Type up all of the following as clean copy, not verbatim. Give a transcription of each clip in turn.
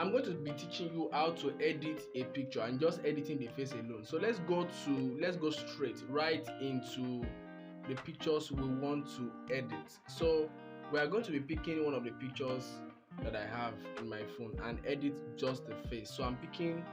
I'm going to be teaching you how to edit a picture and just editing the face alone. So let's go straight right into the pictures we want to edit. So we are going to be picking one of the pictures that I have in my phone and edit just the face. So I'm picking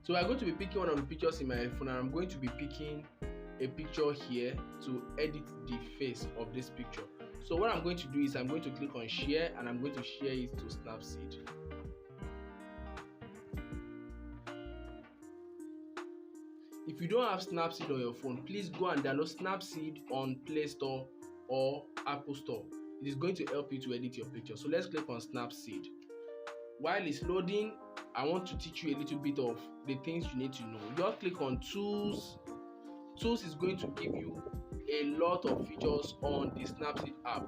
So we are going to be picking one of the pictures in my phone, and I'm going to be picking a picture here to edit the face of this picture. So what I'm going to do is I'm going to click on share, and I'm going to share it to Snapseed. If you don't have Snapseed on your phone, please go and download Snapseed on Play Store or Apple Store. It is going to help you to edit your picture. So let's click on Snapseed. While it's loading, I want to teach you a little bit of the things you need to know. Just click on Tools. Tools is going to give you a lot of features on the Snapseed app,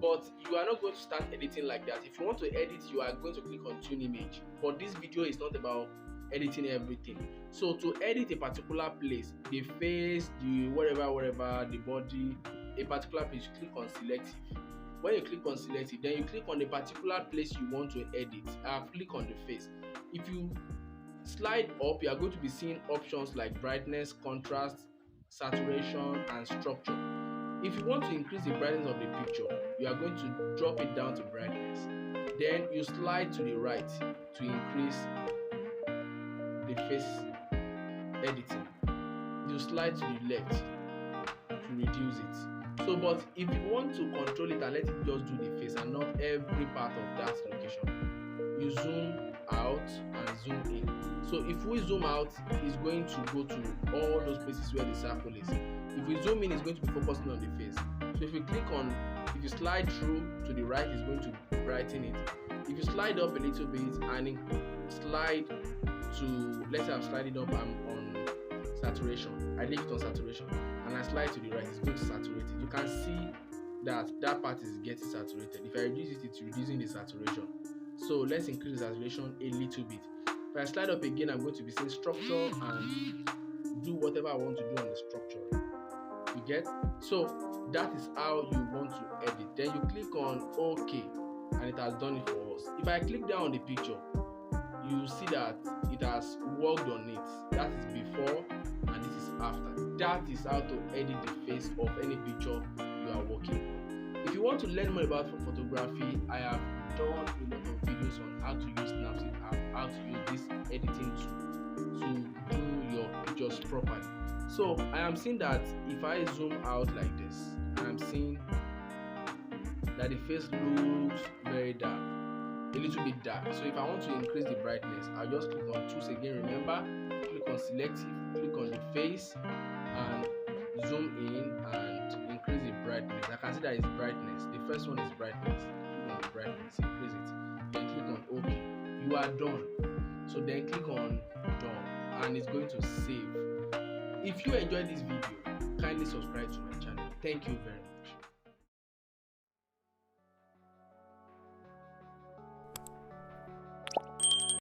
but you are not going to start editing like that. If you want to edit, you are going to click on Tune Image. But this video is not about editing everything. So to edit a particular place, the face, the whatever, the body, a particular place, you click on Selective. When you click on Selective, then you click on the particular place you want to edit. Click on the face. If you slide up, you are going to be seeing options like brightness, contrast, saturation, and structure. If you want to increase the brightness of the picture, you are going to drop it down to brightness. Then you slide to the right to increase the face editing. You slide to the left to reduce it. So, but if you want to control it and let it just do the face and not every part of that location, you zoom out and zoom in. So if we zoom out, it's going to go to all those places where the circle is. If we zoom in, it's going to be focusing on the face. So if you slide through to the right, it's going to brighten it. If you slide up a little bit and slide to, let's say I'm sliding up, I'm on saturation. I leave it on saturation and I slide to the right, it's going to saturate it. You can see that part is getting saturated. If I reduce it, it's reducing the saturation. So let's increase the saturation a little bit. If I slide up again, I'm going to be seeing structure and do whatever I want to do on the structure. You get? So that is how you want to edit. Then you click on OK, and it has done it for us. If I click down on the picture, you see that it has worked on it. That is before and this is after. That is how to edit the face of any picture you are working on. If you want to learn more about photography, I have done a lot of videos on how to use Snapseed app, how to use this editing tool to do your pictures properly. So I am seeing that if I zoom out like this, I am seeing that the face looks very dark, a little bit dark. So if I want to increase the brightness, I'll just click on Tools again. Remember, click on Selective, click on the face, and zoom in and increase the brightness. I can see that it's brightness. The first one is brightness. Click on the brightness, increase it. Then click on OK. You are done. So then click on Done, and it's going to save. If you enjoyed this video, kindly subscribe to my channel. Thank you very much.